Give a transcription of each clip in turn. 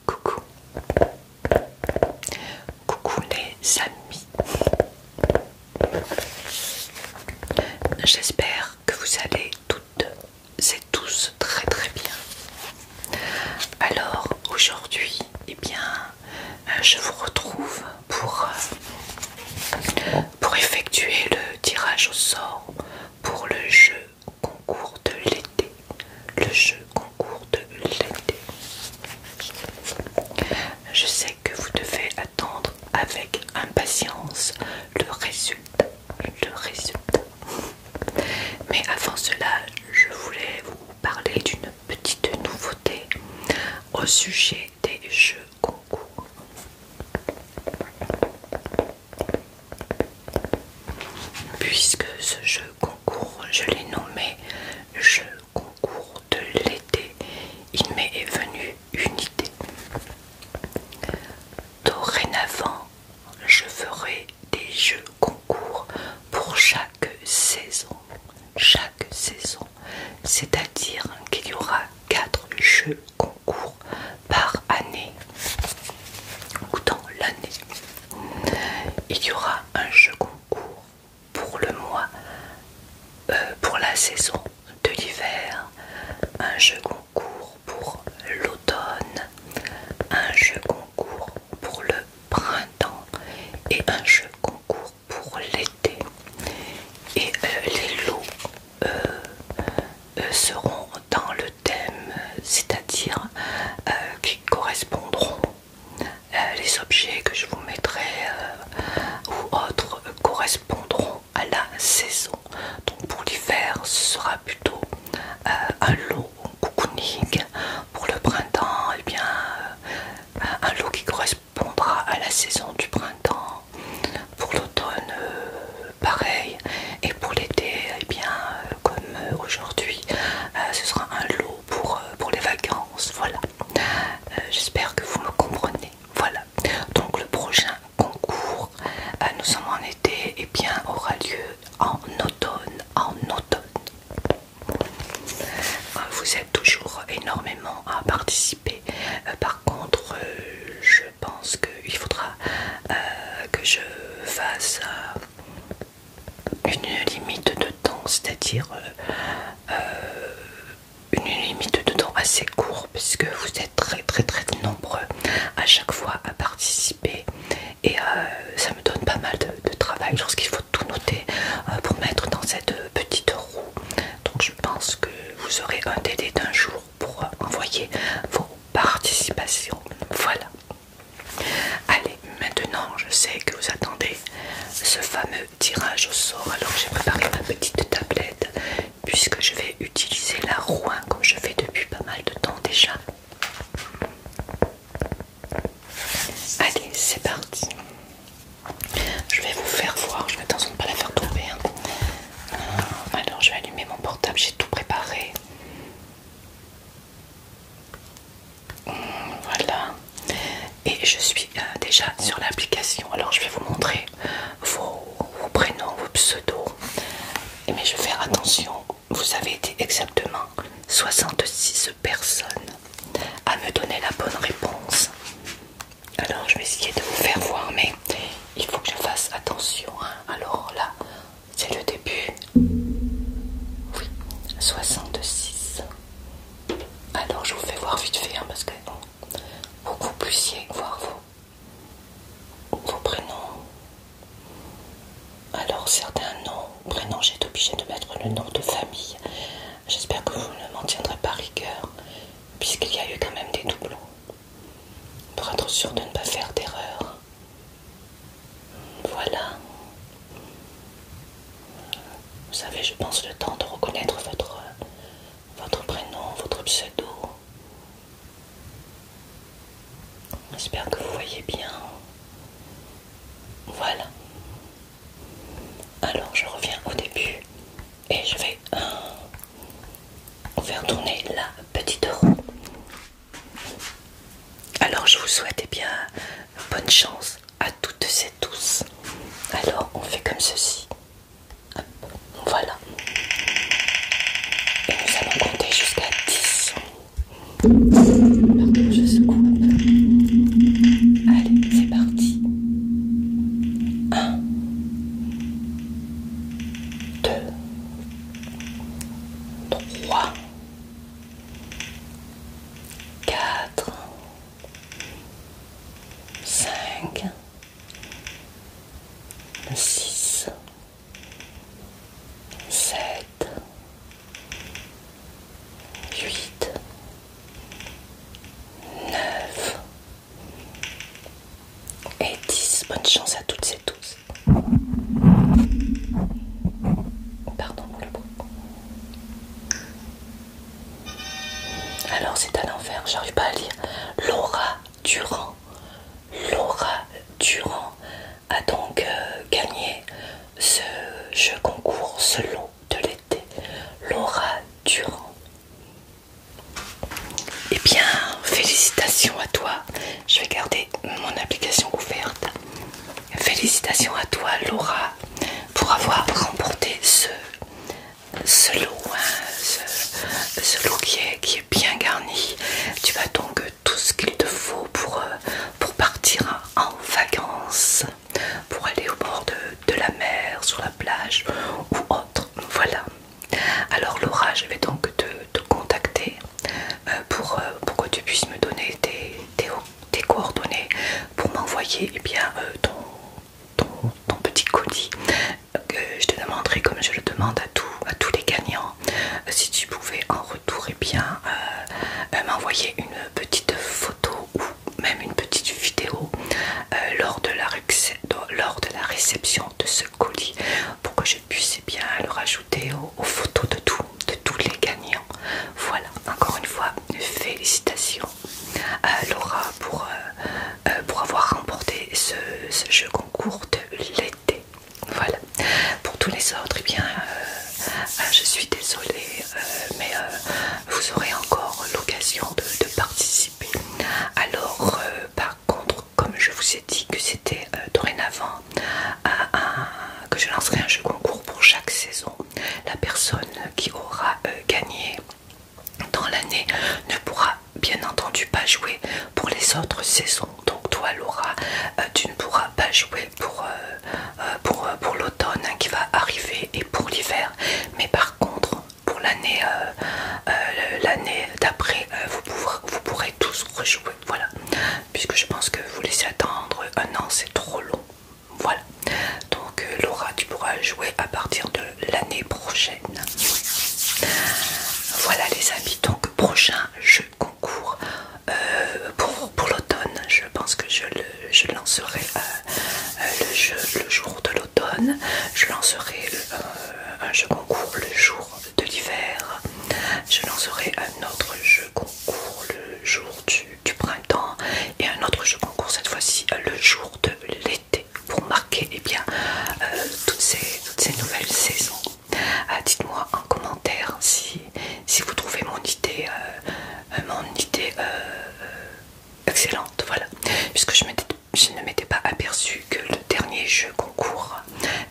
Coucou. Coucou les amis. J'espère que vous allez toutes et tous très très bien. Alors aujourd'hui, eh bien, je vous retrouve pour effectuer le tirage au sort pour le jeu concours de l'été. Le jeu concours de l'été. Je sais que vous devez attendre avec impatience le résultat. Mais avant cela, je voulais vous parler d'une petite nouveauté au sujet des jeux concours. Puisque ce jeu concours, je l'ai nommé jeu concours de l'été, il m'est venu une idée. Dorénavant, je ferai des jeux concours pour chaque saison. Chaque saison, c'est-à-dire qu'il y aura 4 jeux concours par année ou dans l'année. Il y aura un jeu concours pour le mois, pour la saison de l'hiver, un jeu concours pour l'automne, un jeu concours pour le printemps et un jeu concours pour l'été. Et les lots seront dans le thème, c'est-à-dire qui correspondront, les objets que je vous mettrai ou autres correspondront à la saison. Donc pour l'hiver, ce sera plutôt un lot cocooning. Pour le printemps, eh bien un lot qui correspondra à la saison du printemps. Pour l'automne, pareil. Et pour l'été, eh bien comme aujourd'hui, ce sera un lot pour les vacances. Voilà. J'espère que vous me comprenez. Voilà. Donc le prochain concours, nous sommes en été, et bien aura lieu en automne. Vous êtes toujours énormément à participer. Par contre, je pense qu'il faudra que je fasse une limite de temps, c'est-à-dire une limite de temps assez courte, puisque vous êtes très nombreux à chaque fois à participer, et ça me donne pas mal de travail lorsqu'il faut tout noter pour mettre dans cette petite roue. Donc je pense que vous aurez un délai d'un jour pour envoyer vos participations. Voilà. Allez, maintenant je sais que vous attendez ce fameux tirage au sort. Alors j'ai préparé ma petite tablette, puisque je vais utiliser la roue comme je fais depuis pas mal de temps déjà. Allez, c'est parti. Je vais vous faire voir, je vais attention de ne pas la faire tomber. Alors je vais allumer mon portable, j'ai tout préparé. Voilà. Et je suis déjà sur l'application. Alors je vais vous montrer vos prénoms, vos pseudos. Mais je vais faire attention. Vous avez été exactement 66 personnes à me donner la bonne réponse. Alors je vais essayer de vous faire voir, mais il faut que je fasse attention. Alors là, c'est le début. Oui, 66. Alors je vous fais voir vite fait, parce que pour que vous puissiez voir vos prénoms. Alors certains noms, prénoms, j'ai été obligée de mettre le nom de famille. J'espère que vous ne m'en tiendrez pas rigueur, puisqu'il y a eu quand même des doublons, pour être sûr de ne pas faire d'erreur. Voilà. Vous savez, je pense le temps de reconnaître votre prénom, votre pseudo. J'espère que vous voyez bien. Voilà. Alors je reviens au début et je vais faire tourner la petite roue. Alors je vous souhaite bien bonne chance à toutes et tous. Alors on fait comme ceci. Hop, voilà. Et nous allons compter jusqu'à 10. bonne chance à toutes et tous. Pardon pour le bruit. Alors c'est à l'envers, j'arrive pas à lire. Laura Durand. Laura Durand a donc gagné ce jeu concours, ce lot de l'été. Laura Durand. Eh bien, félicitations à toi. Je vais garder mon application ouverte. Félicitations à toi, Laura, pour avoir remporté ce lot, hein, ce lot qui est bien garni. Tu as donc tout ce qu'il te faut pour partir en vacances, pour aller au bord de la mer, sur la plage ou autre. Voilà. Alors Laura, je vais donc te contacter pour que tu puisses me donner tes coordonnées pour m'envoyer ton petit colis. Je te demanderai, comme je le demande à tous les gagnants, si tu pouvais en retour m'envoyer une petite photo ou même une petite vidéo lors de la réception de ce colis, pour que je puisse le rajouter aux photos de tous les gagnants. Voilà, encore une fois, félicitations à Laura pour avoir remporté ce jeu concours de l'été. Voilà. Pour tous les autres, je suis désolée, mais vous aurez encore l'occasion de participer. Alors, par contre, comme je vous ai dit que c'était dorénavant que je lancerai un jeu concours pour chaque saison, la personne qui aura gagné dans l'année ne pourra bien entendu pas jouer pour les autres saisons. Donc toi Laura, tu ne pourras pas jouer pour l'automne qui va arriver et pour l'hiver, mais par contre pour l'année d'après vous pourrez tous rejouer. Voilà, puisque je pense que vous laissez attendre un an, c'est trop long. Voilà, donc Laura, tu pourras jouer à partir de l'année prochaine. Voilà les amis, donc prochain jeu concours pour l'automne. Je pense que je lancerai le jour de l'automne. Je lancerai un jeu concours le jour de l'hiver. Je lancerai un autre jeu concours le jour du printemps et un autre jeu concours cette fois-ci le jour de l'été, pour marquer toutes ces nouvelles saisons. Dites-moi en commentaire si vous trouvez mon idée excellente. Voilà, puisque je ne m'étais pas aperçu que le dernier jeu concours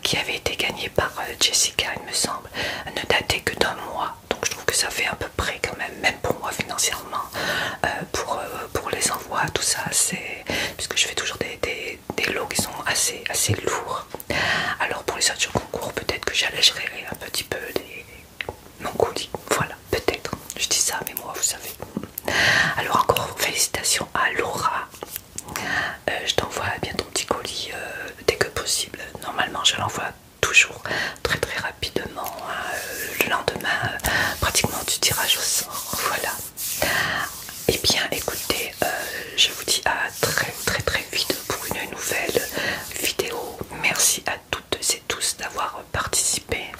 qui avait été gagné par Jessica, il me semble, ne datait que d'un mois. Donc je trouve que ça fait à peu près quand même pour moi financièrement, pour les envois, tout ça, puisque je fais toujours des lots qui sont assez lourds. Alors pour les autres jeux concours, peut-être que j'allégerai un petit peu mon colis. Voilà, peut-être. Je dis ça, mais moi, vous savez. Alors encore félicitations à Laura. Je t'envoie bien ton petit colis dès que possible. Normalement, je l'envoie toujours très rapidement, le lendemain, pratiquement du tirage au sort. Voilà. Et bien, écoutez, je vous dis à très vite pour une nouvelle vidéo. Merci à toutes et tous d'avoir participé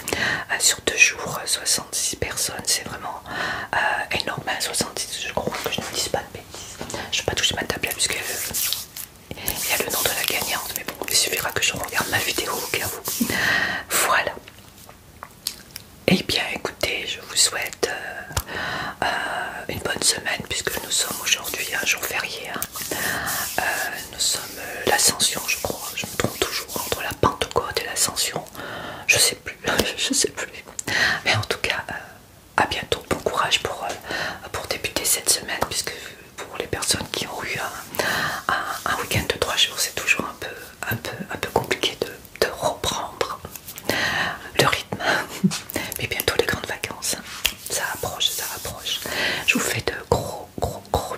sur 2 jours, 66 personnes, c'est vraiment énorme, 70, je crois que je ne me dise pas de bêtises. Je ne vais pas toucher ma tablette puisque il y a le nom de la gagnante, mais bon, il suffira que je regarde ma vidéo au cas où. Voilà. Et bien écoutez, je vous souhaite une bonne semaine, puisque nous sommes aujourd'hui un jour férié, hein. Nous sommes l'Ascension, je crois, je me trompe toujours entre la Pentecôte et l'Ascension, je sais plus, mais en tout cas à bientôt, bon courage pour débuter cette semaine, puisque pour les personnes qui ont eu un week-end de 3 jours, c'est toujours un peu compliqué de reprendre le rythme. Mais bientôt les grandes vacances, ça approche. Je vous fais de gros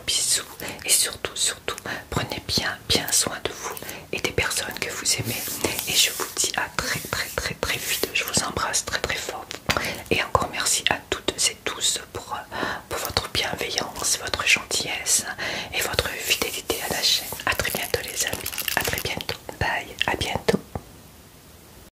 bisous, et surtout prenez bien soin de vous et des personnes que vous aimez, et je vous dis à très vite. Je vous embrasse très